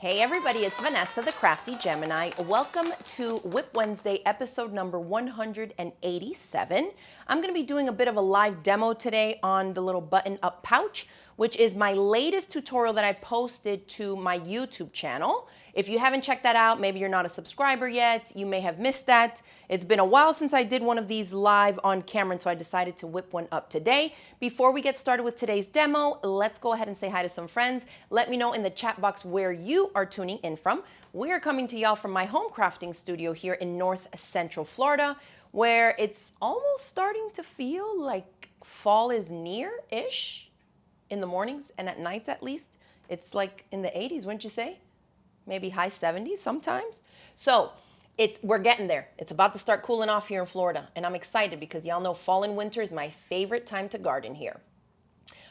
Hey everybody, it's Vanessa, the Crafty Gemini. Welcome to WIP Wednesday, episode number 187. I'm gonna be doing a bit of a live demo today on the little button-up pouch, which is my latest tutorial that I posted to my YouTube channel. If you haven't checked that out, maybe you're not a subscriber yet, you may have missed that. It's been a while since I did one of these live on camera, and so I decided to whip one up today. Before we get started with today's demo, let's go ahead and say hi to some friends. Let me know in the chat box where you are tuning in from. We are coming to y'all from my home crafting studio here in North Central Florida, where it's almost starting to feel like fall is near-ish in the mornings and at nights at least. It's like in the 80s, wouldn't you say? Maybe high 70s sometimes. So we're getting there. It's about to start cooling off here in Florida, and I'm excited because y'all know fall and winter is my favorite time to garden here.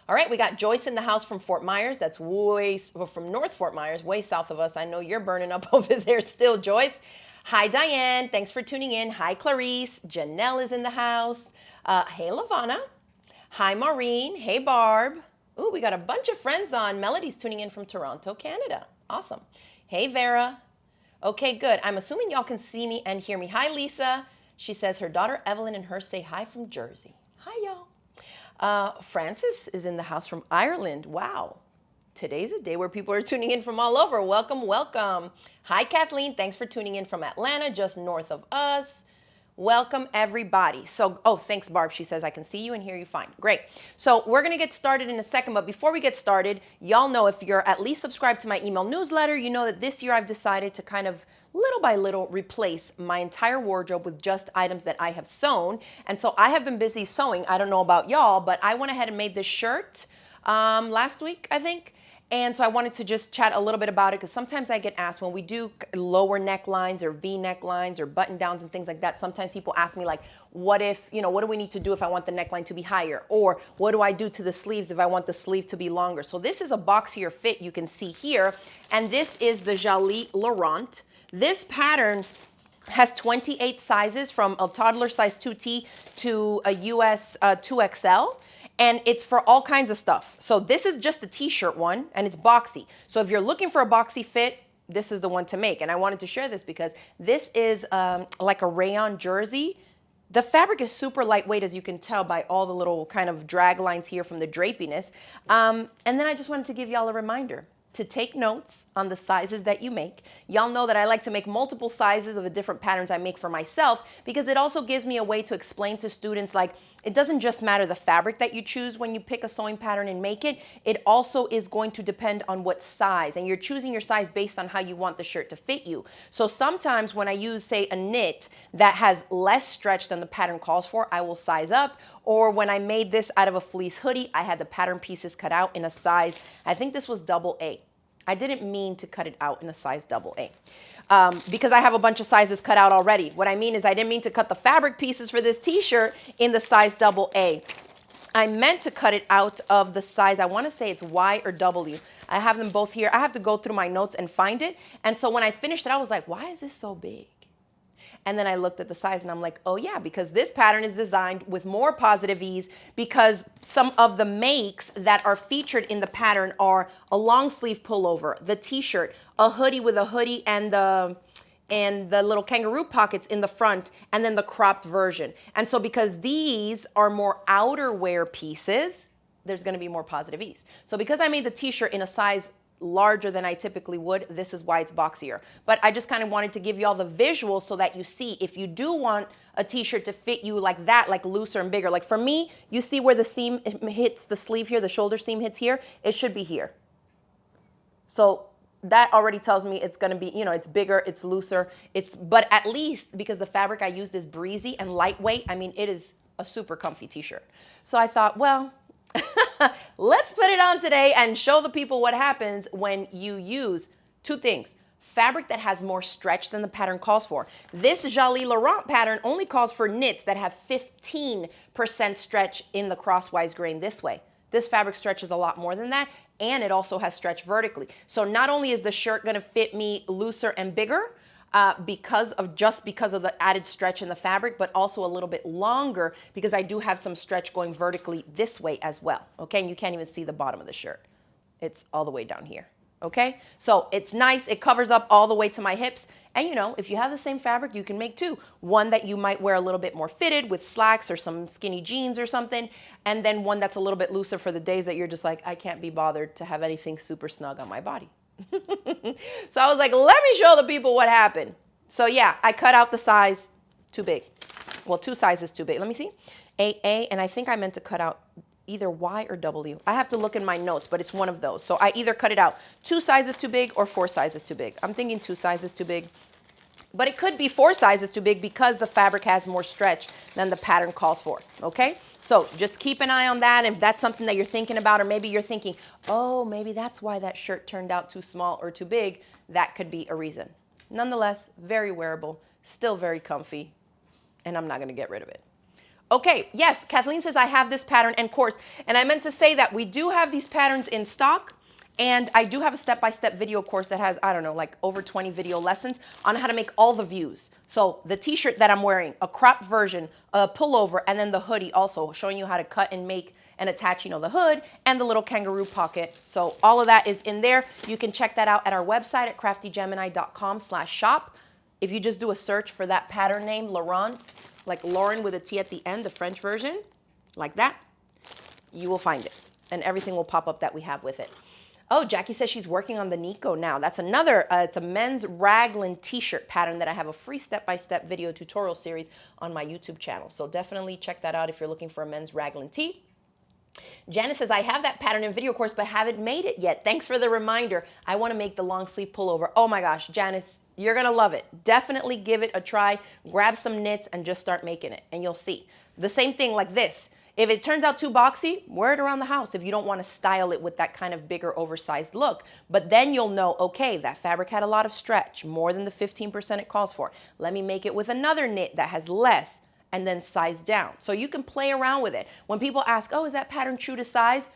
All right, we got Joyce in the house from Fort Myers. That's from North Fort Myers, way south of us. I know you're burning up over there still, Joyce. Hi, Diane. Thanks for tuning in. Hi, Clarice. Janelle is in the house. Hey, Lavana. Hi, Maureen. Hey, Barb. Ooh, we got a bunch of friends on. Melody's tuning in from Toronto, Canada. Awesome. Hey, Vera. Okay, good. I'm assuming y'all can see me and hear me. Hi, Lisa. She says her daughter Evelyn and her say hi from Jersey. Hi, y'all. Francis is in the house from Ireland. Wow. Today's a day where people are tuning in from all over. Welcome, welcome. Hi, Kathleen. Thanks for tuning in from Atlanta, just north of us. Welcome, everybody. So, oh, thanks, Barb. She says, I can see you and hear you fine. Great. So we're going to get started in a second. But before we get started, y'all know if you're at least subscribed to my email newsletter, you know that this year I've decided to kind of little by little replace my entire wardrobe with just items that I have sewn. And so I have been busy sewing. I don't know about y'all, but I went ahead and made this shirt last week, I think. And so I wanted to just chat a little bit about it because sometimes I get asked when we do lower necklines or V necklines or button downs and things like that. Sometimes people ask me like, what if, what do we need to do if I want the neckline to be higher? Or what do I do to the sleeves if I want the sleeve to be longer? So this is a boxier fit you can see here. And this is the Jolie Laurent. This pattern has 28 sizes from a toddler size 2T to a US 2XL. And it's for all kinds of stuff. So this is just the t-shirt one, and it's boxy. So if you're looking for a boxy fit, this is the one to make. And I wanted to share this because this is like a rayon jersey. The fabric is super lightweight, as you can tell by all the little kind of drag lines here from the drapiness. And then I just wanted to give y'all a reminder to take notes on the sizes that you make. Y'all know that I like to make multiple sizes of the different patterns I make for myself because it also gives me a way to explain to students like it doesn't just matter the fabric that you choose when you pick a sewing pattern and make it. It also is going to depend on what size, and you're choosing your size based on how you want the shirt to fit you. So sometimes when I use, say, a knit that has less stretch than the pattern calls for, I will size up. Or when I made this out of a fleece hoodie, I had the pattern pieces cut out in a size, I think this was AA. I didn't mean to cut it out in a size AA. Because I have a bunch of sizes cut out already. What I mean is I didn't mean to cut the fabric pieces for this t-shirt in the size AA. I meant to cut it out of the size, I want to say it's Y or W. I have them both here. I have to go through my notes and find it. And so when I finished it, I was like, why is this so big? And then I looked at the size and I'm like, oh yeah, because this pattern is designed with more positive ease because some of the makes that are featured in the pattern are a long sleeve pullover, the t-shirt, a hoodie with a hoodie and the little kangaroo pockets in the front, and then the cropped version. And so because these are more outerwear pieces, there's gonna be more positive ease. So because I made the t-shirt in a size larger than I typically would, this is why it's boxier. But I just kind of wanted to give you all the visuals so that you see if you do want a t-shirt to fit you like that, like looser and bigger. Like for me, you see where the seam hits the sleeve here, the shoulder seam hits here, it should be here. So that already tells me it's going to be, it's bigger, it's looser, but at least because the fabric I used is breezy and lightweight, I mean, it is a super comfy t-shirt. So I thought, well, let's put it on today and show the people what happens when you use two things. Fabric that has more stretch than the pattern calls for. This Jolie Laurent pattern only calls for knits that have 15% stretch in the crosswise grain this way. This fabric stretches a lot more than that, and it also has stretch vertically. So not only is the shirt going to fit me looser and bigger, because of the added stretch in the fabric, but also a little bit longer because I do have some stretch going vertically this way as well. Okay, and you can't even see the bottom of the shirt. It's all the way down here. okay? So it's nice, it covers up all the way to my hips. And you know, if you have the same fabric, you can make two. One that you might wear a little bit more fitted with slacks or some skinny jeans or something, and then one that's a little bit looser for the days that you're just like, I can't be bothered to have anything super snug on my body. So I was like, let me show the people what happened. So yeah, I cut out the size too big. Well, 2 sizes too big. Let me see. AA, and I think I meant to cut out either Y or W. I have to look in my notes, but it's one of those. So I either cut it out 2 sizes too big or 4 sizes too big. I'm thinking 2 sizes too big. But it could be 4 sizes too big because the fabric has more stretch than the pattern calls for, okay? So just keep an eye on that. If that's something that you're thinking about, or maybe you're thinking, oh, maybe that's why that shirt turned out too small or too big, that could be a reason. Nonetheless, very wearable, still very comfy, and I'm not gonna get rid of it. Okay, yes, Kathleen says I have this pattern and course, and I meant to say that we do have these patterns in stock. And I do have a step-by-step video course that has, I don't know, like over 20 video lessons on how to make all the views. So the t-shirt that I'm wearing, a cropped version, a pullover, and then the hoodie also, showing you how to cut and make and attach, you know, the hood and the little kangaroo pocket. So all of that is in there. You can check that out at our website at craftygemini.com/shop. If you just do a search for that pattern name, Laurent, like Lauren with a T at the end, the French version, like that, you will find it. And everything will pop up that we have with it. Oh, Jackie says she's working on the Nico now. That's another, it's a men's raglan t-shirt pattern that I have a free step-by-step video tutorial series on my YouTube channel. So definitely check that out if you're looking for a men's raglan tee. Janice says, I have that pattern in video course, but haven't made it yet. Thanks for the reminder. I want to make the long sleeve pullover. Oh my gosh, Janice, you're going to love it. Definitely give it a try. Grab some knits and just start making it, and you'll see. The same thing like this. If it turns out too boxy, wear it around the house if you don't want to style it with that kind of bigger oversized look. But then you'll know, okay, that fabric had a lot of stretch, more than the 15% it calls for. Let me make it with another knit that has less and then size down. So you can play around with it. When people ask, oh, is that pattern true to size?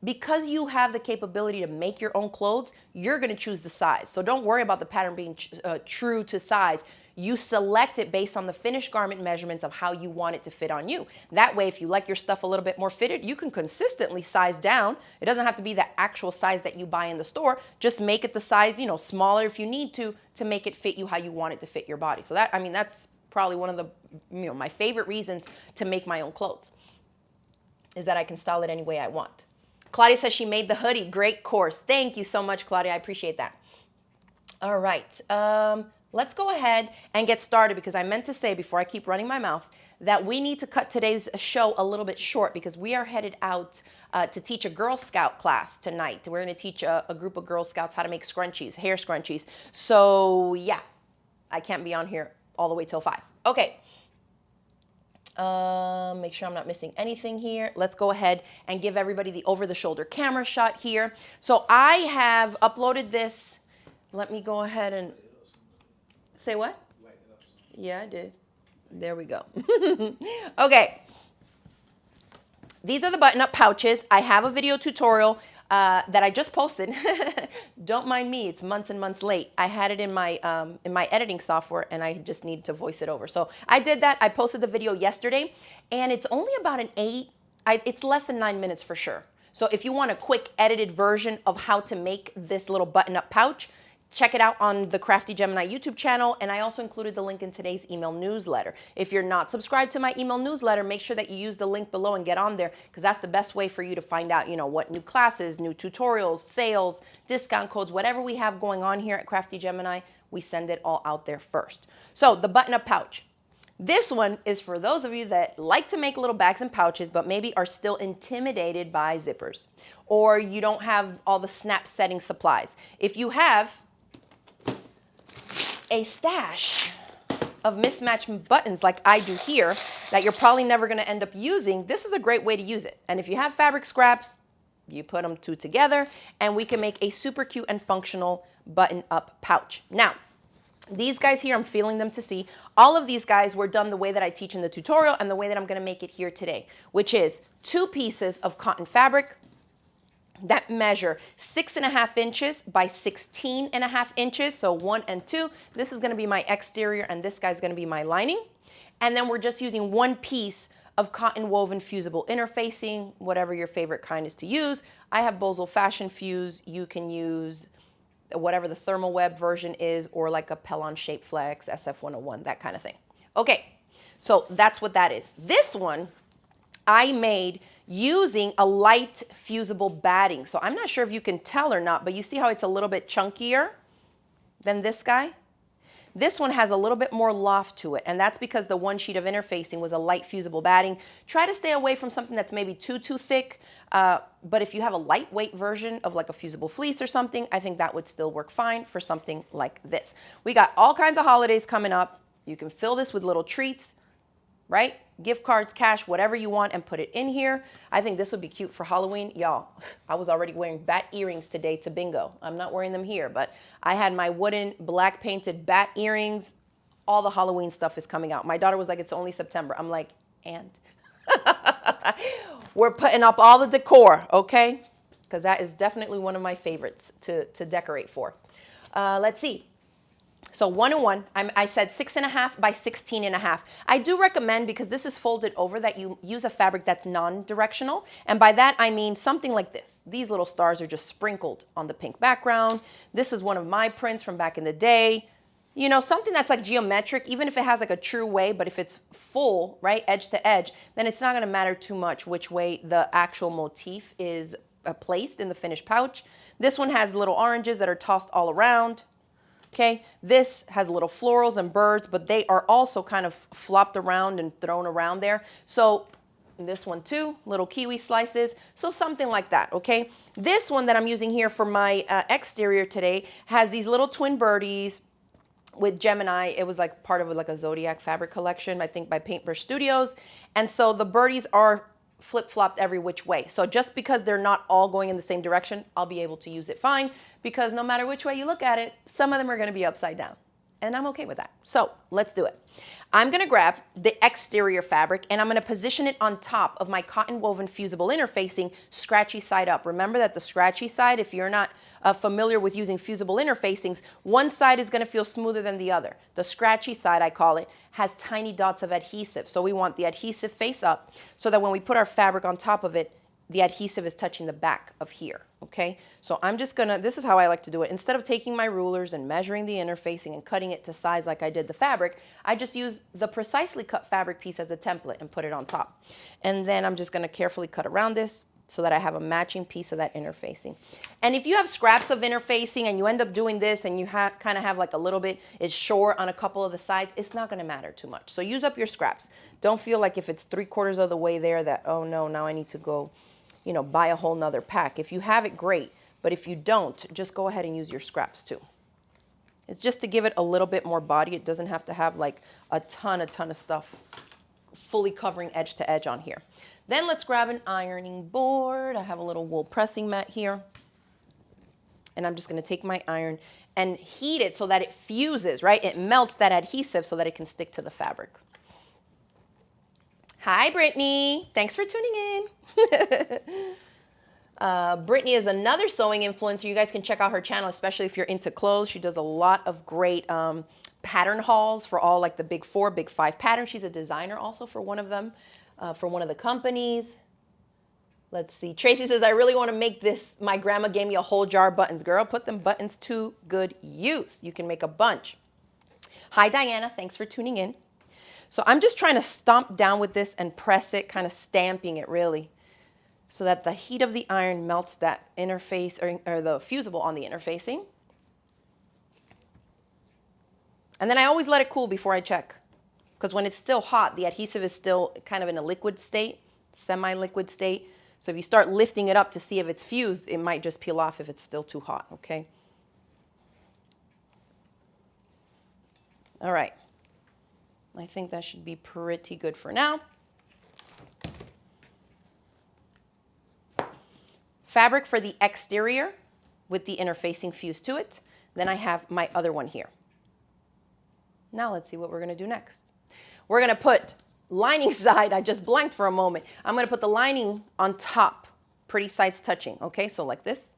Because you have the capability to make your own clothes, you're going to choose the size. So don't worry about the pattern being true to size. You select it based on the finished garment measurements of how you want it to fit on you. That way, if you like your stuff a little bit more fitted, you can consistently size down. It doesn't have to be the actual size that you buy in the store. Just make it the size, you know, smaller if you need to make it fit you how you want it to fit your body. So that, I mean, that's probably one of the, you know, my favorite reasons to make my own clothes is that I can style it any way I want. Claudia says she made the hoodie. Great course. Thank you so much, Claudia. I appreciate that. All right. Let's go ahead and get started because I meant to say before I keep running my mouth that we need to cut today's show a little bit short because we are headed out to teach a Girl Scout class tonight. We're going to teach a group of Girl Scouts how to make scrunchies, hair scrunchies. So yeah, I can't be on here all the way till 5. Okay. Make sure I'm not missing anything here. Let's go ahead and give everybody the over-the-shoulder camera shot here. So I have uploaded this. Let me go ahead and say what? Yeah, I did. There we go. Okay. These are the button-up pouches. I have a video tutorial that I just posted. Don't mind me. It's months and months late. I had it in my editing software, and I just needed to voice it over. So I did that. I posted the video yesterday, and it's only about an 8. It's less than 9 minutes for sure. So if you want a quick edited version of how to make this little button-up pouch, check it out on the Crafty Gemini YouTube channel, and I also included the link in today's email newsletter. If you're not subscribed to my email newsletter, make sure that you use the link below and get on there because that's the best way for you to find out, you know, what new classes, new tutorials, sales, discount codes, whatever we have going on here at Crafty Gemini, we send it all out there first. So the button-up pouch. This one is for those of you that like to make little bags and pouches, but maybe are still intimidated by zippers, or you don't have all the snap setting supplies. If you have a stash of mismatched buttons like I do here that you're probably never going to end up using, this is a great way to use it. And if you have fabric scraps, you put them two together and we can make a super cute and functional button-up pouch. Now, these guys here, I'm feeling them to see. All of these guys were done the way that I teach in the tutorial and the way that I'm going to make it here today, which is 2 pieces of cotton fabric that measure 6.5 inches by 16.5 inches. So 1 and 2. This is going to be my exterior and this guy's going to be my lining. And then we're just using 1 piece of cotton woven fusible interfacing, whatever your favorite kind is to use. I have Bozell Fashion Fuse. You can use whatever the thermal web version is, or like a Pellon Shape Flex, SF101, that kind of thing. Okay, so that's what that is. This one I made using a light fusible batting. So I'm not sure if you can tell or not, but you see how it's a little bit chunkier than this guy? This one has a little bit more loft to it, and that's because the one sheet of interfacing was a light fusible batting. Try to stay away from something that's maybe too thick, but if you have a lightweight version of like a fusible fleece or something, I think that would still work fine for something like this. We got all kinds of holidays coming up. You can fill this with little treats, right? Gift cards, cash, whatever you want, and put it in here. I think this would be cute for Halloween. Y'all, I was already wearing bat earrings today to bingo. I'm not wearing them here, but I had my wooden black painted bat earrings. All the Halloween stuff is coming out. My daughter was like, it's only September. I'm like, and? We're putting up all the decor, okay? Because that is definitely one of my favorites to decorate for. Let's see. So 101, I said 6.5 by 16.5. I do recommend, because this is folded over, that you use a fabric that's non-directional. And by that, I mean something like this. These little stars are just sprinkled on the pink background. This is one of my prints from back in the day. You know, something that's like geometric, even if it has like a true way, but if it's full, right, edge to edge, then it's not going to matter too much which way the actual motif is placed in the finished pouch. This one has little oranges that are tossed all around. Okay, this has little florals and birds, but they are also kind of flopped around and thrown around there. So this one too, little kiwi slices, so something like that, okay? This one that I'm using here for my exterior today has these little twin birdies with Gemini. It was like part of like a Zodiac fabric collection, I think by Paintbrush Studios. And so the birdies are flip-flopped every which way. So just because they're not all going in the same direction, I'll be able to use it fine, because no matter which way you look at it, some of them are going to be upside down. And I'm okay with that. So let's do it. I'm going to grab the exterior fabric and I'm going to position it on top of my cotton woven fusible interfacing, scratchy side up. Remember that the scratchy side, if you're not familiar with using fusible interfacings, one side is going to feel smoother than the other. The scratchy side, I call it, has tiny dots of adhesive. So we want the adhesive face up so that when we put our fabric on top of it, the adhesive is touching the back of here, okay? So I'm just gonna, this is how I like to do it. Instead of taking my rulers and measuring the interfacing and cutting it to size like I did the fabric, I just use the precisely cut fabric piece as a template and put it on top. And then I'm just gonna carefully cut around this so that I have a matching piece of that interfacing. And if you have scraps of interfacing and you end up doing this and you kind of have like a little bit is short on a couple of the sides, it's not gonna matter too much. So use up your scraps. Don't feel like if it's 3/4 of the way there that, oh no, now I need to go, you know, buy a whole nother pack. If you have it, great. But if you don't, just go ahead and use your scraps too. It's just to give it a little bit more body. It doesn't have to have like a ton of stuff fully covering edge to edge on here. Then let's grab an ironing board. I have a little wool pressing mat here. And I'm just gonna take my iron and heat it so that it fuses, right? It melts that adhesive so that it can stick to the fabric. Hi, Brittany. Thanks for tuning in. Brittany is another sewing influencer. You guys can check out her channel, especially if you're into clothes. She does a lot of great pattern hauls for all like the big 4, big 5 patterns. She's a designer also for one of them, for one of the companies. Let's see. Tracy says, I really want to make this. My grandma gave me a whole jar of buttons. Girl, put them buttons to good use. You can make a bunch. Hi, Diana. Thanks for tuning in. So I'm just trying to stomp down with this and press it, kind of stamping it really, so that the heat of the iron melts that interface or the fusible on the interfacing. And then I always let it cool before I check, because when it's still hot, the adhesive is still kind of in a liquid state, semi-liquid state. So if you start lifting it up to see if it's fused, it might just peel off if it's still too hot, okay? All right. I think that should be pretty good for now. Fabric for the exterior with the interfacing fused to it. Then I have my other one here. Now let's see what we're gonna do next. We're gonna put lining side, I just blanked for a moment. I'm gonna put the lining on top, pretty sides touching, okay? So like this.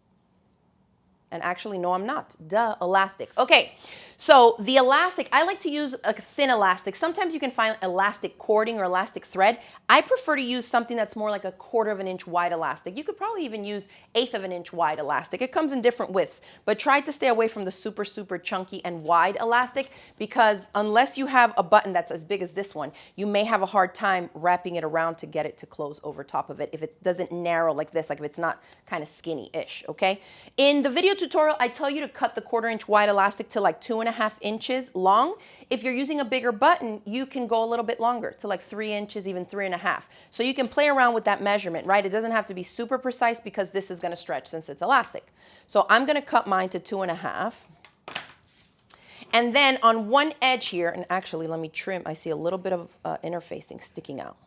And actually, no, I'm not. Duh, elastic. Okay, So the elastic, I like to use a thin elastic. Sometimes you can find elastic cording or elastic thread. I prefer to use something that's more like a 1/4 of an inch wide elastic. You could probably even use 1/8 of an inch wide elastic. It comes in different widths, but try to stay away from the super, super chunky and wide elastic, because unless you have a button that's as big as this one, you may have a hard time wrapping it around to get it to close over top of it if it doesn't narrow like this, like if it's not kind of skinny-ish, okay? In the video tutorial, I tell you to cut the 1/4 inch wide elastic to like 2.5 inches long. If you're using a bigger button, you can go a little bit longer to like 3 inches, even 3.5. So you can play around with that measurement, right? It doesn't have to be super precise because this is gonna stretch since it's elastic. So I'm gonna cut mine to 2.5. And then on one edge here, and actually let me trim, I see a little bit of interfacing sticking out.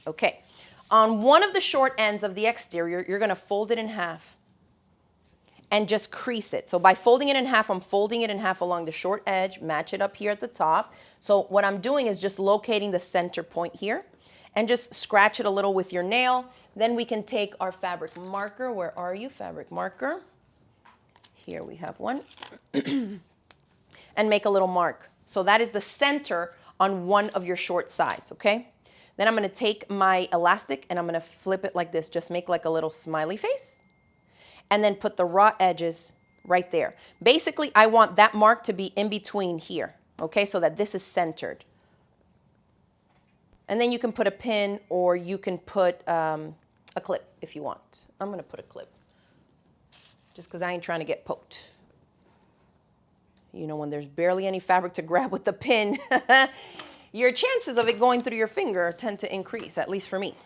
Okay, on one of the short ends of the exterior, you're gonna fold it in half and just crease it. So by folding it in half, I'm folding it in half along the short edge, match it up here at the top. So what I'm doing is just locating the center point here and just scratch it a little with your nail. Then we can take our fabric marker. Where are you, fabric marker? Here we have one. And make a little mark. So that is the center on one of your short sides, okay? Then I'm gonna take my elastic and I'm gonna flip it like this. Just make like a little smiley face. And then put the raw edges right there. Basically, I want that mark to be in between here, okay, so that this is centered. And then you can put a pin or you can put a clip if you want. I'm gonna put a clip, just because I ain't trying to get poked. You know, when there's barely any fabric to grab with the pin, your chances of it going through your finger tend to increase, at least for me.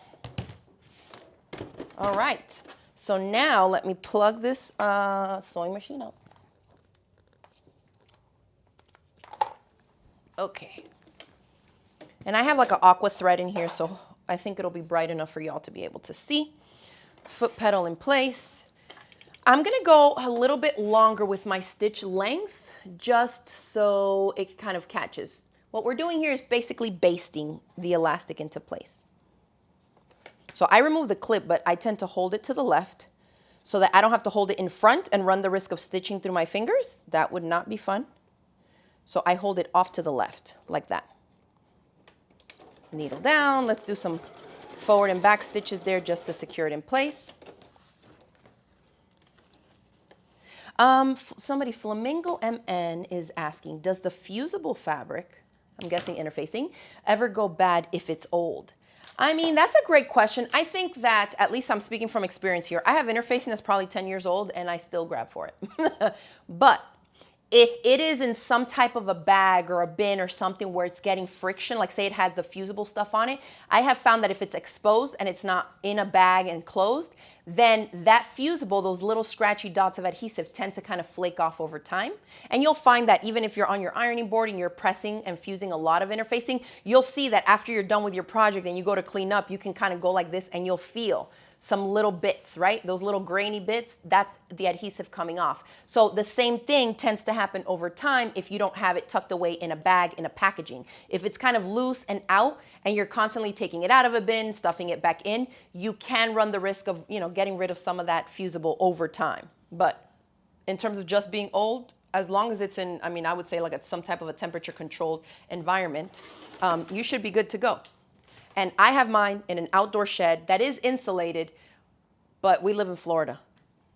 All right. So now let me plug this sewing machine up. Okay. And I have like an aqua thread in here, so I think it'll be bright enough for y'all to be able to see. Foot pedal in place. I'm gonna go a little bit longer with my stitch length, just so it kind of catches. What we're doing here is basically basting the elastic into place. So I remove the clip, but I tend to hold it to the left so that I don't have to hold it in front and run the risk of stitching through my fingers. That would not be fun. So I hold it off to the left, like that. Needle down. Let's do some forward and back stitches there just to secure it in place. Somebody, Flamingo MN, is asking, does the fusible fabric, I'm guessing interfacing, ever go bad if it's old? I mean, that's a great question. I think that, at least I'm speaking from experience here, I have interfacing that's probably 10 years old and I still grab for it. But if it is in some type of a bag or a bin or something where it's getting friction, like say it has the fusible stuff on it, I have found that if it's exposed and it's not in a bag and closed, then that fusible, those little scratchy dots of adhesive tend to kind of flake off over time. And you'll find that even if you're on your ironing board and you're pressing and fusing a lot of interfacing, you'll see that after you're done with your project and you go to clean up, you can kind of go like this and you'll feel some little bits, right? Those little grainy bits, that's the adhesive coming off. So the same thing tends to happen over time if you don't have it tucked away in a bag, in a packaging. If it's kind of loose and out and you're constantly taking it out of a bin, stuffing it back in, you can run the risk of, you know, getting rid of some of that fusible over time. But in terms of just being old, as long as it's in, I mean, I would say like at some type of a temperature controlled environment, you should be good to go. And I have mine in an outdoor shed that is insulated, but we live in Florida.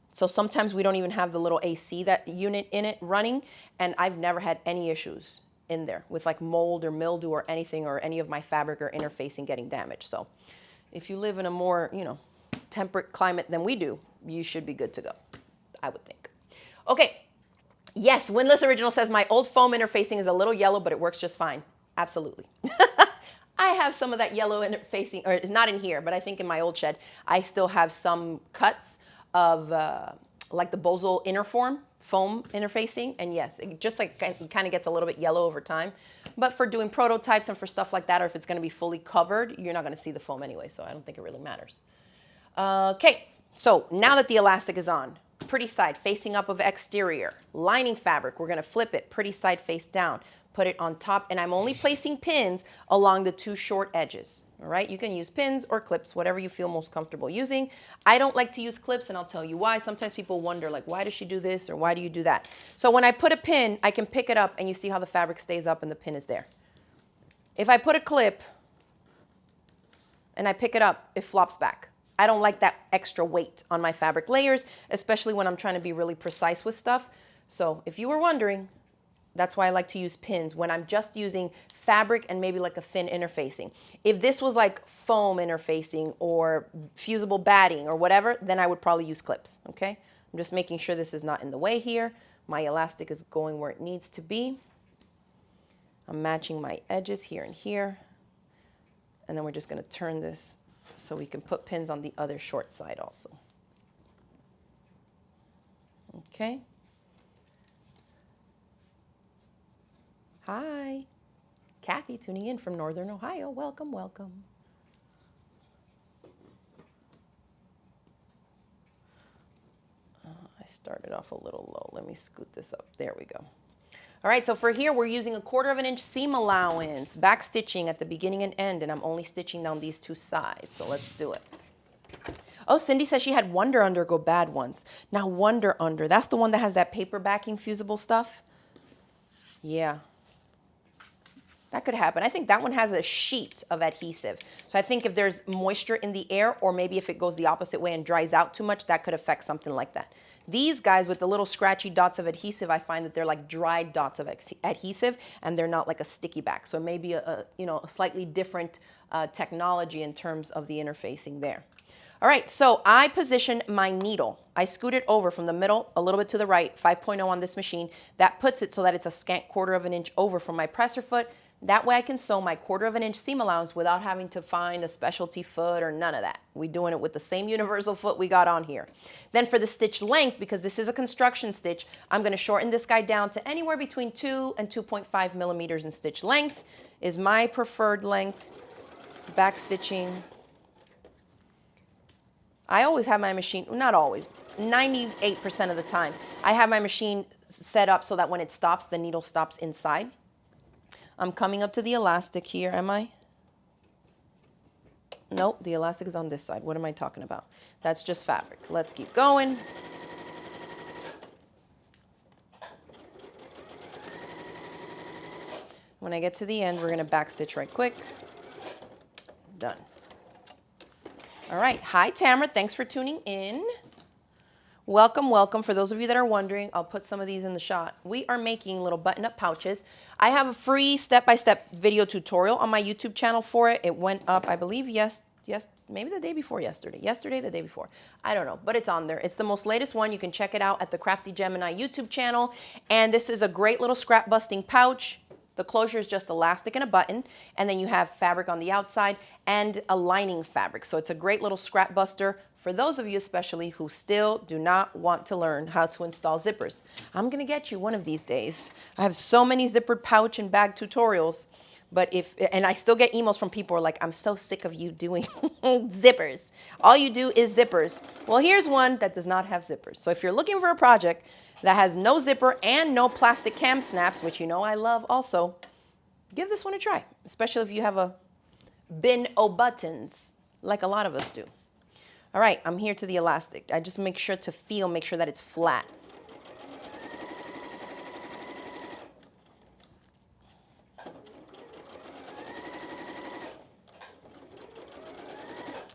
So sometimes we don't even have the little AC that unit in it running, and I've never had any issues in there with like mold or mildew or anything or any of my fabric or interfacing getting damaged. So if you live in a more, you know, temperate climate than we do, you should be good to go, I would think. Okay, yes, Windless Original says my old foam interfacing is a little yellow, but it works just fine. Absolutely. I have some of that yellow interfacing, or it's not in here, but I think in my old shed, I still have some cuts of like the Bozal Interform foam interfacing. And yes, it just like it kind of gets a little bit yellow over time. But for doing prototypes and for stuff like that, or if it's going to be fully covered, you're not going to see the foam anyway. So I don't think it really matters. Okay, so now that the elastic is on, pretty side facing up of exterior, lining fabric, we're going to flip it pretty side face down. Put it on top, and I'm only placing pins along the two short edges. All right, you can use pins or clips, whatever you feel most comfortable using. I don't like to use clips, and I'll tell you why. Sometimes people wonder, like, why does she do this or why do you do that? So when I put a pin, I can pick it up and you see how the fabric stays up and the pin is there. If I put a clip and I pick it up, it flops back. I don't like that extra weight on my fabric layers, especially when I'm trying to be really precise with stuff. So if you were wondering, that's why I like to use pins when I'm just using fabric and maybe like a thin interfacing. If this was like foam interfacing or fusible batting or whatever, then I would probably use clips, okay? I'm just making sure this is not in the way here. My elastic is going where it needs to be. I'm matching my edges here and here. And then we're just gonna turn this so we can put pins on the other short side also. Okay. Hi, Kathy tuning in from Northern Ohio. Welcome, welcome. I started off a little low. Let me scoot this up. There we go. All right, so for here, we're using a 1/4 inch seam allowance, back stitching at the beginning and end, and I'm only stitching down these two sides. So let's do it. Oh, Cindy says she had Wonder Under go bad once. Now Wonder Under, that's the one that has that paper backing fusible stuff? Yeah. That could happen. I think that one has a sheet of adhesive. So I think if there's moisture in the air, or maybe if it goes the opposite way and dries out too much, that could affect something like that. These guys with the little scratchy dots of adhesive, I find that they're like dried dots of adhesive and they're not like a sticky back. So it may be a slightly different technology in terms of the interfacing there. All right, so I position my needle. I scoot it over from the middle a little bit to the right, 5.0 on this machine. That puts it so that it's a scant 1/4 inch over from my presser foot. That way I can sew my 1/4 inch seam allowance without having to find a specialty foot or none of that. We're doing it with the same universal foot we got on here. Then for the stitch length, because this is a construction stitch, I'm gonna shorten this guy down to anywhere between 2 and 2.5 millimeters in stitch length is my preferred length. Back stitching. I always have my machine, not always, 98% of the time, I have my machine set up so that when it stops, the needle stops inside. I'm coming up to the elastic here, am I? Nope, the elastic is on this side. What am I talking about? That's just fabric. Let's keep going. When I get to the end, we're gonna back stitch right quick. Done. All right, hi Tamara, thanks for tuning in. Welcome, welcome. For those of you that are wondering, I'll put some of these in the shot. We are making little button-up pouches. I have a free step-by-step video tutorial on my YouTube channel for it. It went up, I believe, yes, maybe the day before yesterday. Yesterday, the day before. I don't know, but it's on there. It's the most latest one. You can check it out at the Crafty Gemini YouTube channel. And this is a great little scrap-busting pouch. The closure is just elastic and a button, and then you have fabric on the outside and a lining fabric. So it's a great little scrap buster for those of you especially who still do not want to learn how to install zippers. I'm gonna get you one of these days. I have so many zippered pouch and bag tutorials, but and I still get emails from people who are like, I'm so sick of you doing zippers. All you do is zippers. Well, here's one that does not have zippers. So if you're looking for a project that has no zipper and no plastic cam snaps, which you know I love also, give this one a try, especially if you have a bin o' buttons, like a lot of us do. All right, I'm here to the elastic. I just make sure to make sure that it's flat.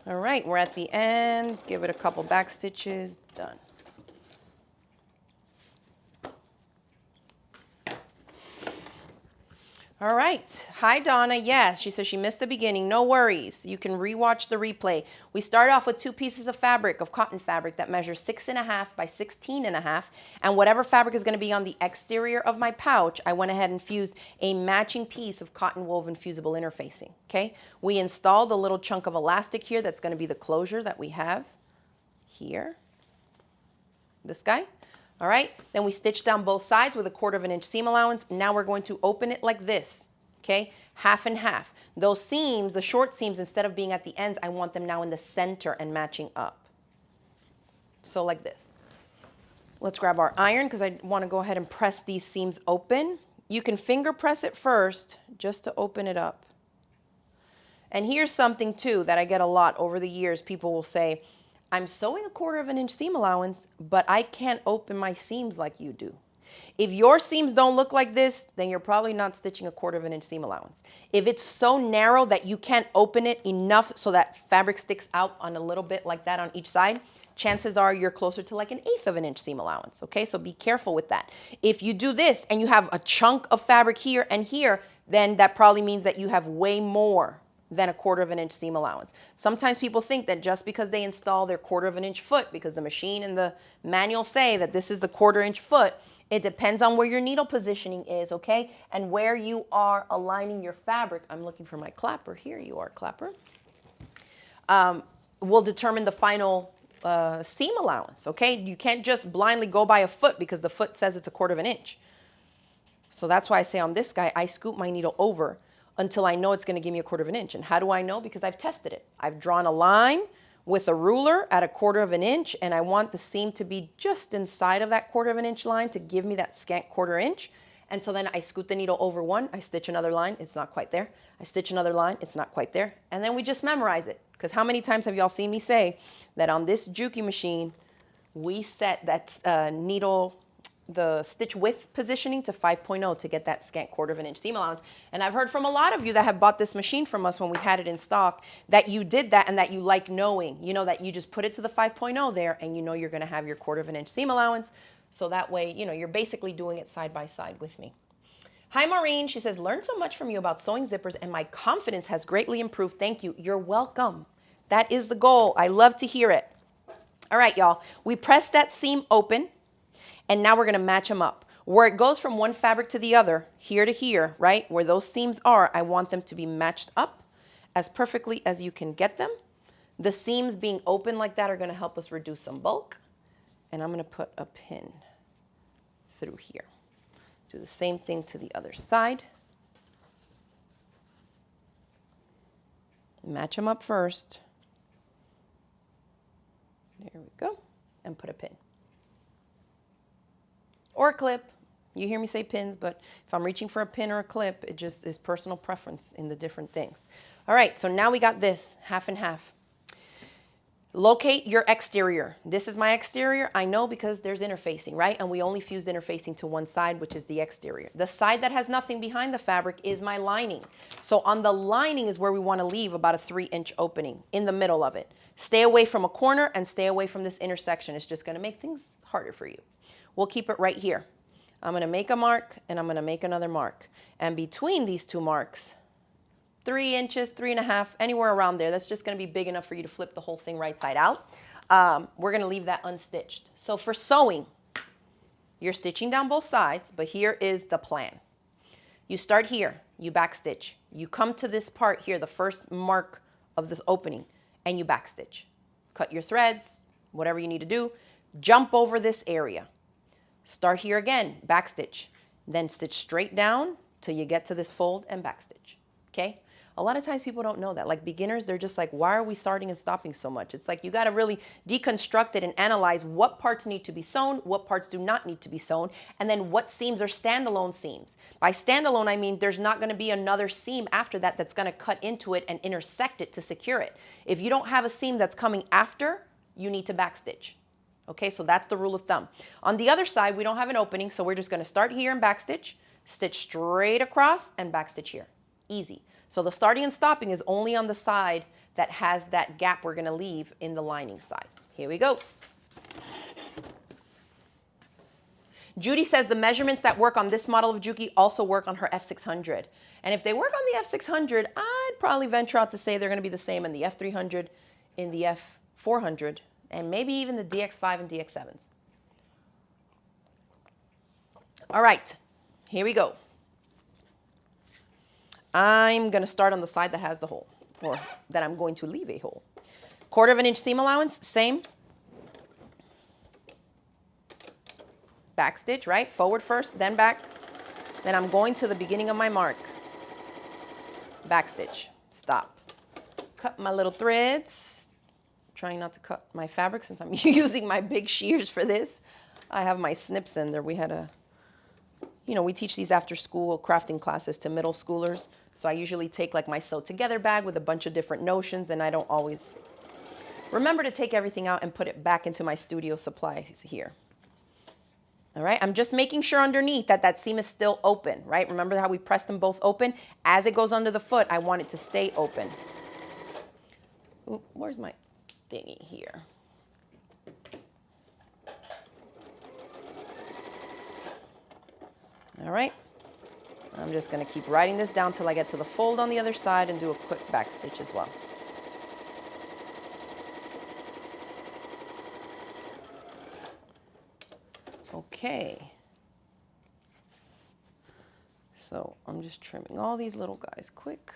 All right, we're at the end. Give it a couple back stitches, done. All right. Hi, Donna. Yes, she says she missed the beginning. No worries. You can rewatch the replay. We start off with 2 pieces of fabric, of cotton fabric that measures 6.5 by 16.5. And whatever fabric is going to be on the exterior of my pouch, I went ahead and fused a matching piece of cotton woven fusible interfacing. Okay. We installed a little chunk of elastic here. That's going to be the closure that we have here. This guy. All right, then we stitch down both sides with a 1/4 inch seam allowance. Now we're going to open it like this, okay? Half and half. Those seams, the short seams, instead of being at the ends, I want them now in the center and matching up. So like this. Let's grab our iron because I want to go ahead and press these seams open. You can finger press it first just to open it up. And here's something too that I get a lot over the years. People will say, I'm sewing a 1/4 inch seam allowance, but I can't open my seams like you do. If your seams don't look like this, then you're probably not stitching a 1/4 inch seam allowance. If it's so narrow that you can't open it enough so that fabric sticks out on a little bit like that on each side, chances are you're closer to like an 1/8 inch seam allowance, okay? So be careful with that. If you do this and you have a chunk of fabric here and here, then that probably means that you have way more than a 1/4 inch seam allowance. Sometimes people think that just because they install their 1/4 inch foot, because the machine and the manual say that this is the 1/4 inch foot, it depends on where your needle positioning is, okay? And where you are aligning your fabric. I'm looking for my clapper. Here you are, clapper. Will determine the final seam allowance, okay? You can't just blindly go by a foot because the foot says it's a 1/4 inch. So that's why I say on this guy, I scoop my needle over until I know it's going to give me a 1/4 inch. And how do I know? Because I've tested it. I've drawn a line with a ruler at a 1/4 inch, and I want the seam to be just inside of that 1/4 inch line to give me that scant 1/4 inch. And so then I scoot the needle over one, I stitch another line, it's not quite there. I stitch another line, it's not quite there. And then we just memorize it. Because how many times have y'all seen me say that on this Juki machine, we set that needle, the stitch width positioning to 5.0 to get that scant 1/4 inch seam allowance. And I've heard from a lot of you that have bought this machine from us when we had it in stock that you did that and that you like knowing, you know, that you just put it to the 5.0 there and you know you're going to have your 1/4 inch seam allowance. So that way, you know, you're basically doing it side by side with me. Hi, Maureen. She says, learned so much from you about sewing zippers and my confidence has greatly improved. Thank you. You're welcome. That is the goal. I love to hear it. All right, y'all. We press that seam open. And now we're going to match them up. Where it goes from one fabric to the other, here to here, right? Where those seams are, I want them to be matched up as perfectly as you can get them. The seams being open like that are going to help us reduce some bulk. And I'm going to put a pin through here. Do the same thing to the other side. Match them up first. There we go. And put a pin. Or a clip. You hear me say pins, but if I'm reaching for a pin or a clip, it just is personal preference in the different things. All right, so now we got this, half and half. Locate your exterior. This is my exterior. I know because there's interfacing, right? And we only fused interfacing to one side, which is the exterior. The side that has nothing behind the fabric is my lining. So on the lining is where we want to leave about a 3-inch opening in the middle of it. Stay away from a corner and stay away from this intersection. It's just going to make things harder for you. We'll keep it right here. I'm going to make a mark and I'm going to make another mark. And between these two marks, 3 inches, 3.5, anywhere around there, that's just going to be big enough for you to flip the whole thing right side out. We're going to leave that unstitched. So for sewing, you're stitching down both sides, but here is the plan. You start here, you backstitch. You come to this part here, the first mark of this opening, and you backstitch. Cut your threads, whatever you need to do. Jump over this area. Start here again, backstitch. Then stitch straight down till you get to this fold and backstitch. Okay? A lot of times people don't know that. Like beginners, they're just like, why are we starting and stopping so much? It's like you got to really deconstruct it and analyze what parts need to be sewn, what parts do not need to be sewn, and then what seams are standalone seams. By standalone, I mean there's not going to be another seam after that that's going to cut into it and intersect it to secure it. If you don't have a seam that's coming after, you need to backstitch. Okay, so that's the rule of thumb. On the other side, we don't have an opening, so we're just going to start here and backstitch, stitch straight across, and backstitch here. Easy. So the starting and stopping is only on the side that has that gap we're going to leave in the lining side. Here we go. Judy says the measurements that work on this model of Juki also work on her F600. And if they work on the F600, I'd probably venture out to say they're going to be the same in the F300, in the F400, and maybe even the DX5 and DX7s. All right, here we go. I'm going to start on the side that has the hole, or that I'm going to leave a hole. 1/4 inch seam allowance, same. Back stitch, right? Forward first, then back. Then I'm going to the beginning of my mark. Back stitch, stop. Cut my little threads. Trying not to cut my fabric since I'm using my big shears for this. I have my snips in there. We had a You know, we teach these after school crafting classes to middle schoolers. So I usually take like my sew together bag with a bunch of different notions, and I don't always remember to take everything out and put it back into my studio supplies here. All right, I'm just making sure underneath that that seam is still open, right? Remember how we pressed them both open? As it goes under the foot, I want it to stay open. Ooh, where's my thingy here? All right, I'm just gonna keep writing this down till I get to the fold on the other side and do a quick back stitch as well. Okay. So I'm just trimming all these little guys quick.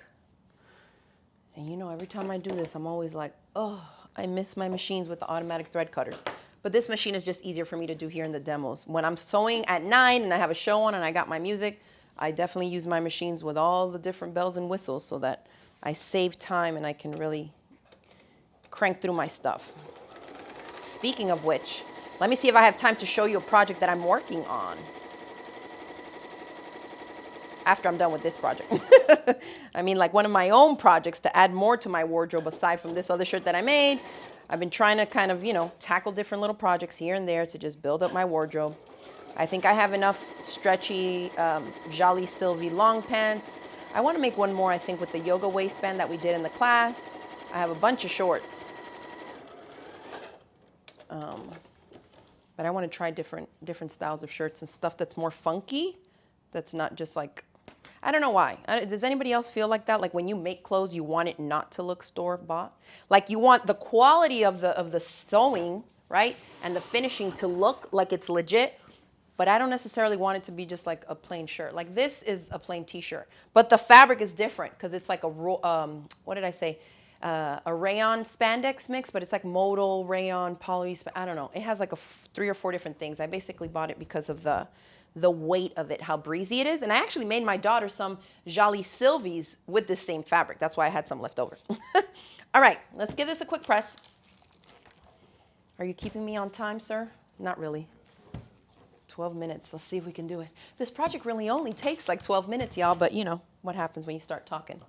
And you know, every time I do this, I'm always like, oh, I miss my machines with the automatic thread cutters. But this machine is just easier for me to do here in the demos. When I'm sewing at 9 and I have a show on and I got my music, I definitely use my machines with all the different bells and whistles so that I save time and I can really crank through my stuff. Speaking of which, let me see if I have time to show you a project that I'm working on after I'm done with this project. I mean, like one of my own projects to add more to my wardrobe aside from this other shirt that I made. I've been trying to kind of, you know, tackle different little projects here and there to just build up my wardrobe. I think I have enough stretchy Jolly Sylvie long pants. I want to make one more, I think, with the yoga waistband that we did in the class. I have a bunch of shorts. But I want to try different styles of shirts and stuff that's more funky. That's not just like, I don't know why. Does anybody else feel like that? Like when you make clothes, you want it not to look store-bought? Like you want the quality of the sewing, right? And the finishing to look like it's legit. But I don't necessarily want it to be just like a plain shirt. Like this is a plain t-shirt. But the fabric is different because it's like a, what did I say? A rayon spandex mix, but it's like modal, rayon, poly, I don't know. It has like 3 or 4 different things. I basically bought it because of the weight of it, how breezy it is. And I actually made my daughter some Jolly Sylvies with this same fabric. That's why I had some left over. All right, let's give this a quick press. Are you keeping me on time, sir? Not really. 12 minutes. Let's see if we can do it. This project really only takes like 12 minutes, y'all, but you know what happens when you start talking.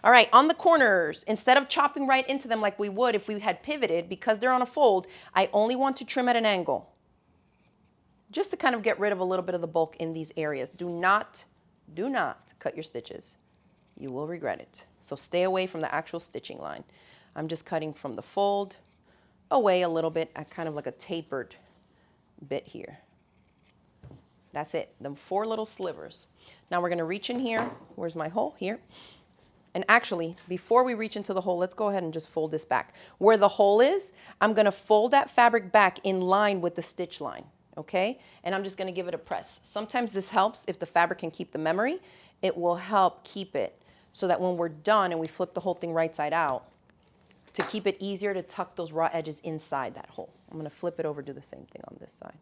All right, on the corners, instead of chopping right into them like we would if we had pivoted, because they're on a fold, I only want to trim at an angle, just to kind of get rid of a little bit of the bulk in these areas. Do not cut your stitches. You will regret it. So stay away from the actual stitching line. I'm just cutting from the fold away a little bit at kind of like a tapered bit here. That's it, them 4 little slivers. Now we're gonna reach in here. Where's my hole? Here. And actually, before we reach into the hole, let's go ahead and just fold this back. Where the hole is, I'm gonna fold that fabric back in line with the stitch line, okay? And I'm just gonna give it a press. Sometimes this helps if the fabric can keep the memory. It will help keep it so that when we're done and we flip the whole thing right side out, to keep it easier to tuck those raw edges inside that hole. I'm gonna flip it over, do the same thing on this side.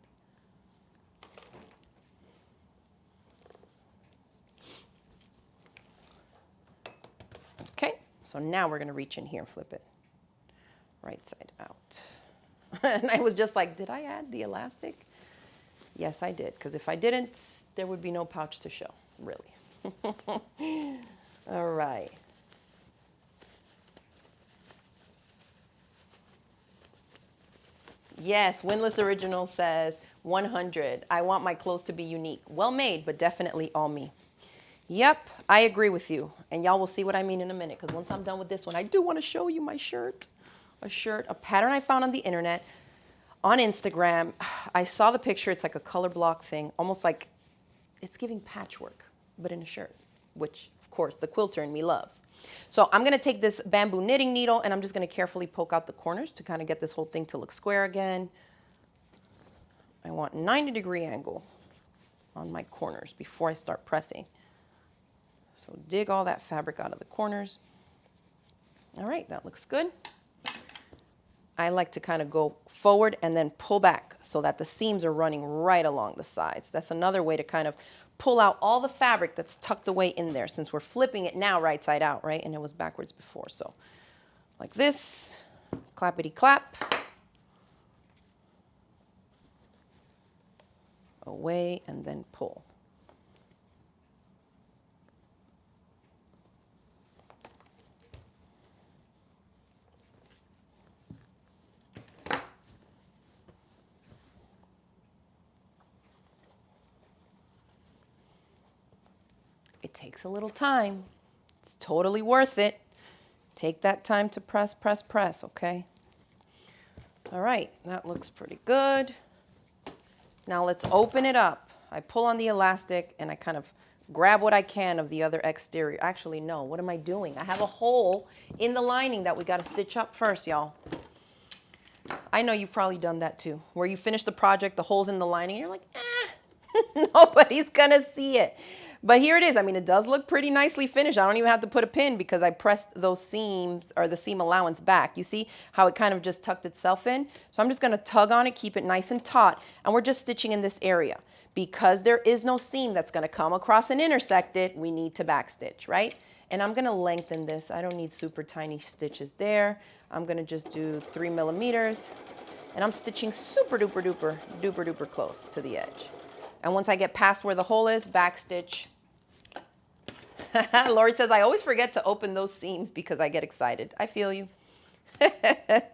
Okay, so now we're gonna reach in here and flip it right side out. And I was just like, did I add the elastic? Yes, I did, because if I didn't, there would be no pouch to show, really. All right. Yes, Windless Original says 100. I want my clothes to be unique. Well made, but definitely all me. Yep, I agree with you. And y'all will see what I mean in a minute, because once I'm done with this one, I do want to show you my shirt. A pattern I found on the internet, on Instagram. I saw the picture. It's like a color block thing, almost like it's giving patchwork, but in a shirt, which, of course, the quilter in me loves. So I'm going to take this bamboo knitting needle, and I'm just going to carefully poke out the corners to kind of get this whole thing to look square again. I want 90-degree angle on my corners before I start pressing. So dig all that fabric out of the corners. All right, that looks good. I like to kind of go forward and then pull back so that the seams are running right along the sides. That's another way to kind of pull out all the fabric that's tucked away in there, since we're flipping it now right side out, right? And it was backwards before. So like this, clappity clap. Away and then pull. It takes a little time. It's totally worth it. Take that time to press, press, press, okay? All right, that looks pretty good. Now let's open it up. I pull on the elastic and I kind of grab what I can of the other exterior. Actually, no, what am I doing? I have a hole in the lining that we got to stitch up first, y'all. I know you've probably done that too, where you finish the project, the hole's in the lining, and you're like, nobody's gonna see it. But here it is. I mean, it does look pretty nicely finished. I don't even have to put a pin because I pressed those seams or the seam allowance back. You see how it kind of just tucked itself in? So I'm just gonna tug on it, keep it nice and taut, and we're just stitching in this area. Because there is no seam that's gonna come across and intersect it, we need to backstitch, right? And I'm gonna lengthen this. I don't need super tiny stitches there. I'm gonna just do 3 millimeters. And I'm stitching super duper duper, duper duper close to the edge. And once I get past where the hole is, backstitch. Lori says, I always forget to open those seams because I get excited. I feel you. But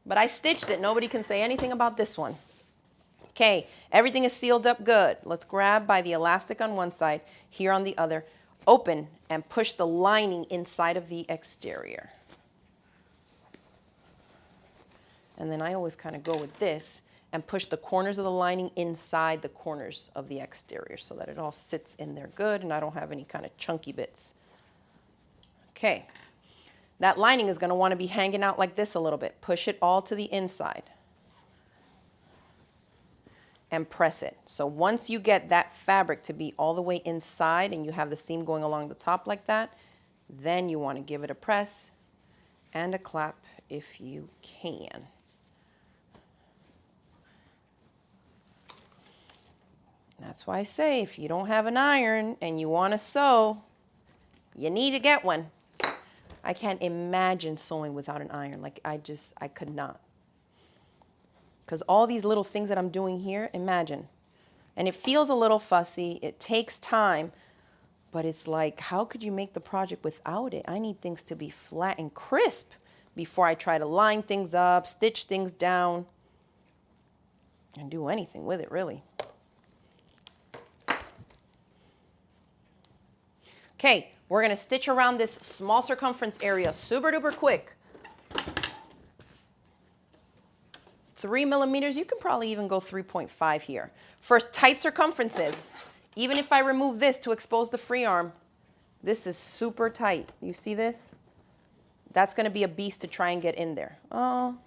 I stitched it. Nobody can say anything about this one. Okay, everything is sealed up good. Let's grab by the elastic on one side, here on the other. Open and push the lining inside of the exterior. And then I always kind of go with this and push the corners of the lining inside the corners of the exterior so that it all sits in there good and I don't have any kind of chunky bits. Okay, that lining is going to want to be hanging out like this a little bit. Push it all to the inside and press it. So once you get that fabric to be all the way inside and you have the seam going along the top like that, then you want to give it a press and a clap if you can. That's why I say if you don't have an iron and you want to sew, you need to get one. I can't imagine sewing without an iron. Like I could not. Because all these little things that I'm doing here, imagine. And it feels a little fussy. It takes time. But it's like, how could you make the project without it? I need things to be flat and crisp before I try to line things up, stitch things down, and do anything with it, really. Okay, we're going to stitch around this small circumference area super duper quick. 3 millimeters, you can probably even go 3.5 here. First, tight circumferences. Even if I remove this to expose the free arm, this is super tight. You see this? That's going to be a beast to try and get in there. Oh,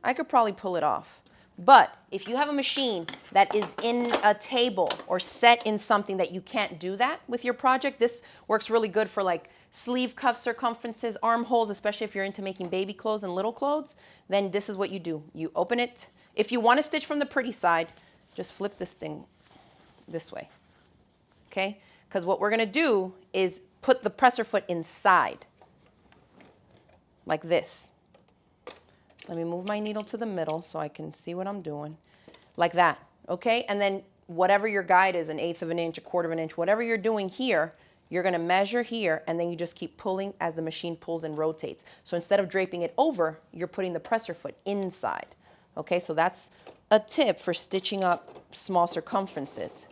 I could probably pull it off. But if you have a machine that is in a table or set in something that you can't do that with your project, this works really good for like sleeve cuff circumferences, armholes, especially if you're into making baby clothes and little clothes, then this is what you do. You open it. If you want to stitch from the pretty side, just flip this thing this way, okay? Because what we're going to do is put the presser foot inside, like this. Let me move my needle to the middle so I can see what I'm doing. Like that, okay? And then whatever your guide is, 1/8 of an inch, 1/4 of an inch, whatever you're doing here, you're gonna measure here and then you just keep pulling as the machine pulls and rotates. So instead of draping it over, you're putting the presser foot inside. Okay, so that's a tip for stitching up small circumferences.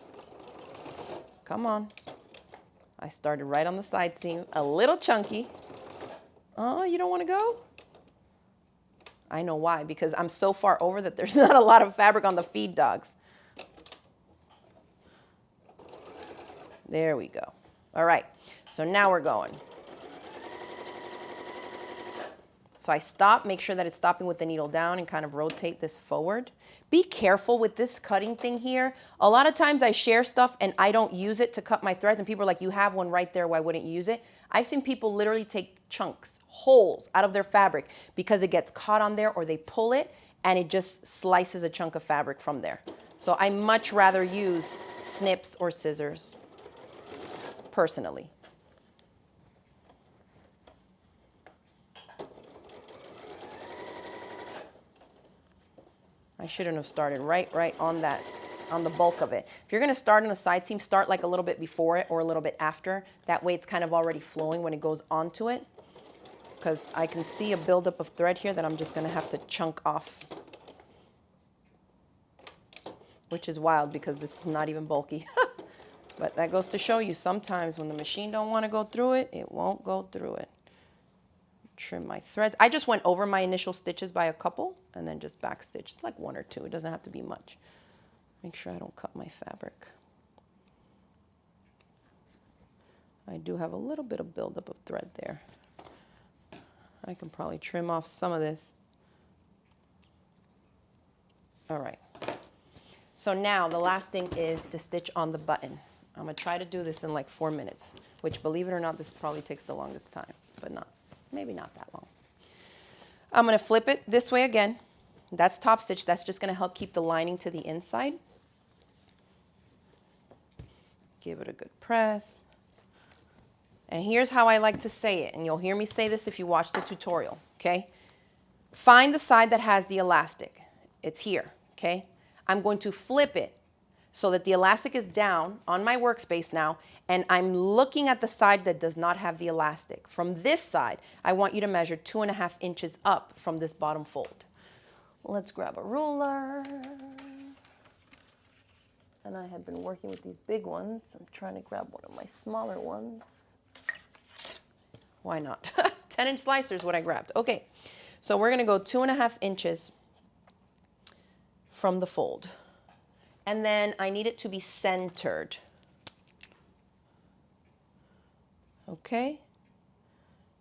Come on. I started right on the side seam, a little chunky. Oh, you don't wanna go? I know why, because I'm so far over that there's not a lot of fabric on the feed dogs. There we go. All right, so now we're going. So I stop, make sure that it's stopping with the needle down and kind of rotate this forward. Be careful with this cutting thing here. A lot of times I share stuff and I don't use it to cut my threads and people are like, you have one right there, why wouldn't you use it? I've seen people literally take chunks, holes out of their fabric because it gets caught on there or they pull it and it just slices a chunk of fabric from there. So I much rather use snips or scissors, personally. I shouldn't have started right on that, on the bulk of it. If you're gonna start on a side seam, start like a little bit before it or a little bit after. That way it's kind of already flowing when it goes onto it. Because I can see a buildup of thread here that I'm just gonna have to chunk off. Which is wild because this is not even bulky. But that goes to show you sometimes when the machine don't want to go through it, it won't go through it. Trim my threads. I just went over my initial stitches by a couple and then just back stitched like 1 or 2. It doesn't have to be much. Make sure I don't cut my fabric. I do have a little bit of buildup of thread there. I can probably trim off some of this. All right. So now the last thing is to stitch on the button. I'm going to try to do this in like 4 minutes, which, believe it or not, this probably takes the longest time, but maybe not that long. I'm going to flip it this way again. That's top stitch. That's just going to help keep the lining to the inside. Give it a good press. And here's how I like to say it, and you'll hear me say this if you watch the tutorial, okay? Find the side that has the elastic. It's here, okay? I'm going to flip it so that the elastic is down on my workspace now, and I'm looking at the side that does not have the elastic. From this side, I want you to measure 2.5 inches up from this bottom fold. Let's grab a ruler. And I have been working with these big ones. I'm trying to grab one of my smaller ones. Why not? 10-inch slicer is what I grabbed. Okay, so we're going to go 2.5 inches from the fold. And then I need it to be centered. Okay,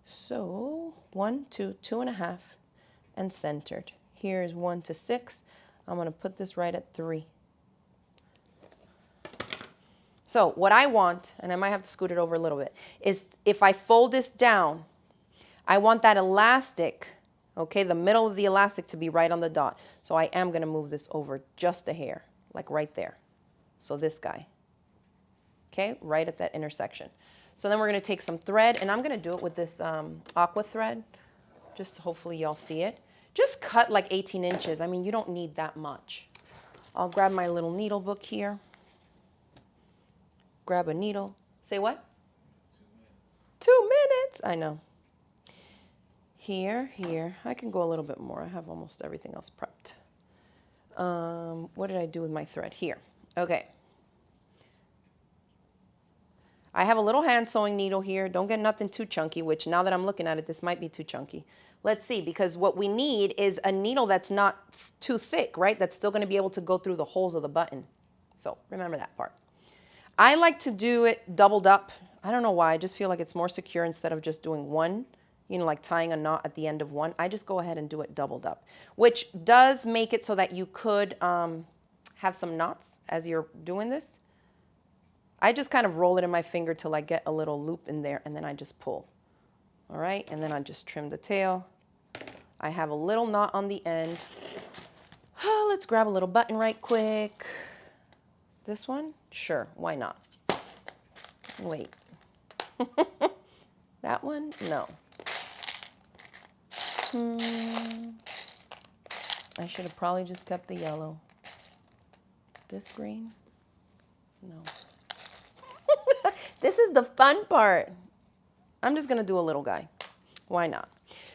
so 1, 2, 2.5, and centered. Here is 1 to 6. I'm going to put this right at 3. So what I want, and I might have to scoot it over a little bit, is if I fold this down, I want that elastic, okay, the middle of the elastic to be right on the dot. So I am going to move this over just a hair, like right there. So this guy, okay, right at that intersection. So then we're going to take some thread, and I'm going to do it with this aqua thread, just hopefully y'all see it. Just cut like 18 inches. I mean, you don't need that much. I'll grab my little needle book here. Grab a needle. Say what? 2 minutes. I know. Here, here. I can go a little bit more. I have almost everything else prepped. What did I do with my thread? Here. Okay. I have a little hand sewing needle here. Don't get nothing too chunky, which now that I'm looking at it, this might be too chunky. Let's see, because what we need is a needle that's not too thick, right? That's still going to be able to go through the holes of the button. So remember that part. I like to do it doubled up. I don't know why. I just feel like it's more secure instead of just doing one, you know, like tying a knot at the end of one. I just go ahead and do it doubled up, which does make it so that you could have some knots as you're doing this. I just kind of roll it in my finger till I get a little loop in there, and then I just pull. All right, and then I just trim the tail. I have a little knot on the end. Oh, let's grab a little button right quick. This one? Sure, why not? Wait. That one? No. I should have probably just kept the yellow. This green? No. This is the fun part. I'm just going to do a little guy. Why not?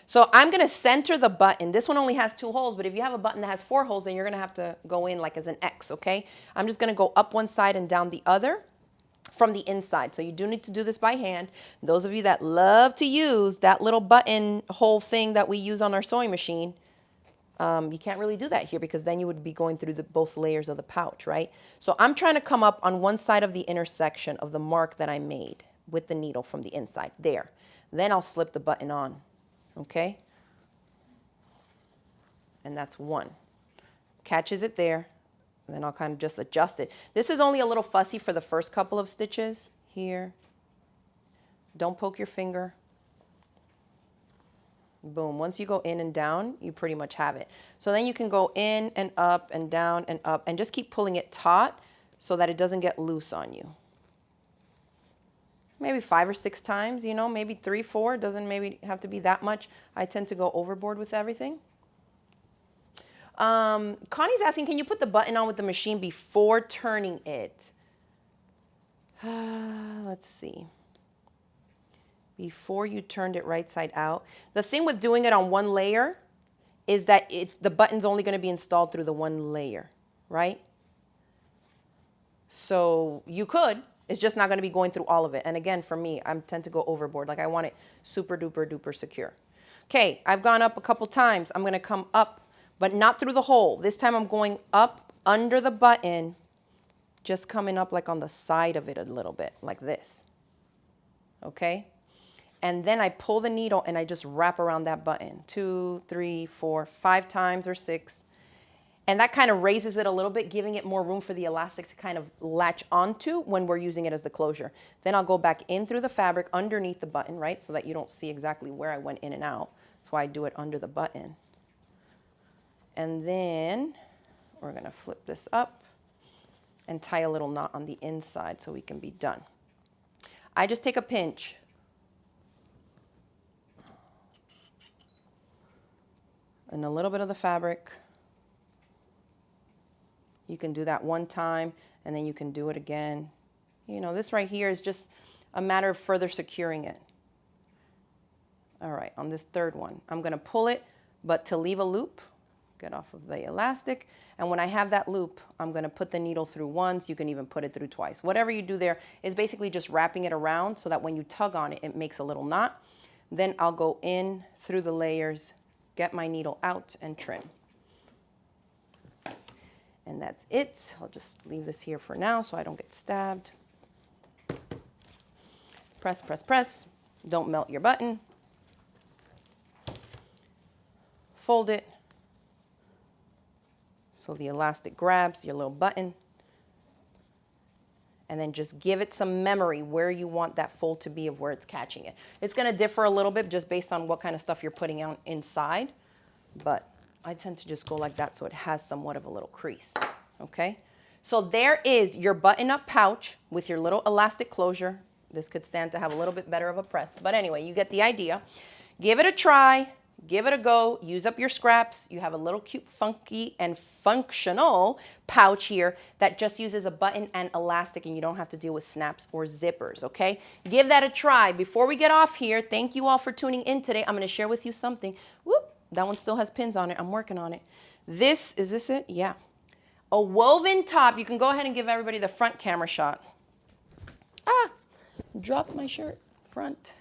So I'm going to center the button. This one only has 2 holes, but if you have a button that has 4 holes, then you're going to have to go in like as an X, okay? I'm just going to go up one side and down the other from the inside. So you do need to do this by hand. Those of you that love to use that little button hole thing that we use on our sewing machine, you can't really do that here because then you would be going through both layers of the pouch, right? So I'm trying to come up on one side of the intersection of the mark that I made with the needle from the inside. There. Then I'll slip the button on. Okay, and that's 1. Catches it there, and then I'll kind of just adjust it. This is only a little fussy for the first couple of stitches here. Don't poke your finger. Boom. Once you go in and down, you pretty much have it. So then you can go in and up and down and up and just keep pulling it taut so that it doesn't get loose on you. Maybe 5 or 6 times, you know, maybe 3, 4. Doesn't maybe have to be that much. I tend to go overboard with everything. Connie's asking, can you put the button on with the machine before turning it? Let's see. Before you turned it right side out. The thing with doing it on one layer is that the button's only going to be installed through the one layer, right? So you could. It's just not going to be going through all of it. And again, for me, I tend to go overboard. Like I want it super duper duper secure. Okay, I've gone up a couple times. I'm going to come up, but not through the hole. This time I'm going up under the button, just coming up like on the side of it a little bit, like this. Okay? And then I pull the needle and I just wrap around that button 2, 3, 4, 5 times or 6. And that kind of raises it a little bit, giving it more room for the elastic to kind of latch onto when we're using it as the closure. Then I'll go back in through the fabric underneath the button, right? So that you don't see exactly where I went in and out. That's why I do it under the button. And then we're going to flip this up and tie a little knot on the inside so we can be done. I just take a pinch. And a little bit of the fabric. You can do that one time and then you can do it again. You know, this right here is just a matter of further securing it. All right, on this third one, I'm going to pull it, but to leave a loop, get off of the elastic. And when I have that loop, I'm going to put the needle through once. You can even put it through twice. Whatever you do there is basically just wrapping it around so that when you tug on it, it makes a little knot. Then I'll go in through the layers, get my needle out and trim. And that's it. I'll just leave this here for now so I don't get stabbed. Press, press, press. Don't melt your button. Fold it so the elastic grabs your little button. And then just give it some memory where you want that fold to be of where it's catching it. It's going to differ a little bit just based on what kind of stuff you're putting out inside, but I tend to just go like that so it has somewhat of a little crease, okay? So there is your button-up pouch with your little elastic closure. This could stand to have a little bit better of a press, but anyway, you get the idea. Give it a try. Give it a go, use up your scraps. You have a little cute, funky, and functional pouch here that just uses a button and elastic, and you don't have to deal with snaps or zippers, okay? Give that a try. Before we get off here, thank you all for tuning in today. I'm gonna share with you something. Whoop, that one still has pins on it. I'm working on it. Is this it? Yeah. A woven top. You can go ahead and give everybody the front camera shot. Ah, dropped my shirt, front.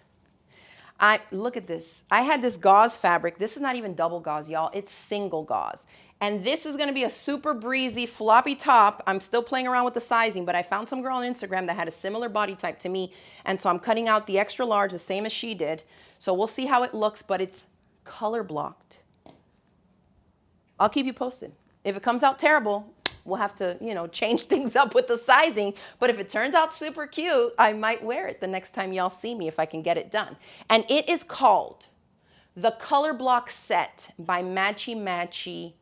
Look at this. I had this gauze fabric. This is not even double gauze, y'all. It's single gauze. And this is going to be a super breezy, floppy top. I'm still playing around with the sizing, but I found some girl on Instagram that had a similar body type to me. And so I'm cutting out the extra large, the same as she did. So we'll see how it looks, but it's color blocked. I'll keep you posted. If it comes out terrible, we'll have to, you know, change things up with the sizing. But if it turns out super cute, I might wear it the next time y'all see me if I can get it done. And it is called the Color Block Set by Matchy Matchy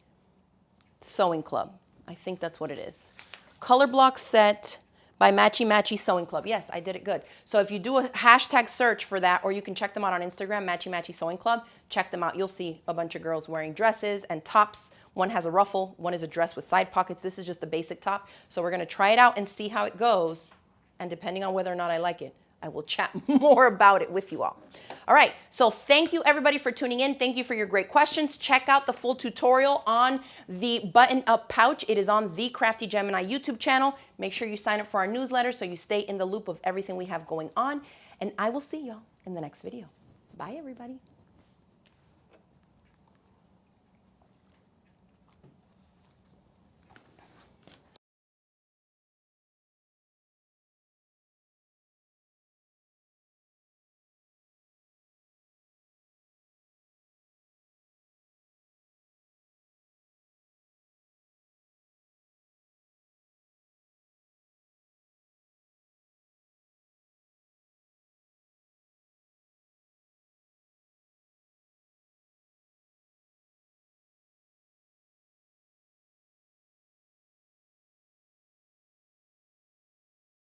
Sewing Club. I think that's what it is. Color Block Set by Matchy Matchy Sewing Club. Yes, I did it good. So if you do a hashtag search for that, or you can check them out on Instagram, Matchy Matchy Sewing Club, check them out. You'll see a bunch of girls wearing dresses and tops. One has a ruffle, one is a dress with side pockets. This is just the basic top. So we're gonna try it out and see how it goes. And depending on whether or not I like it, I will chat more about it with you all. All right, so thank you everybody for tuning in. Thank you for your great questions. Check out the full tutorial on the button-up pouch. It is on the Crafty Gemini YouTube channel. Make sure you sign up for our newsletter so you stay in the loop of everything we have going on. And I will see y'all in the next video. Bye, everybody.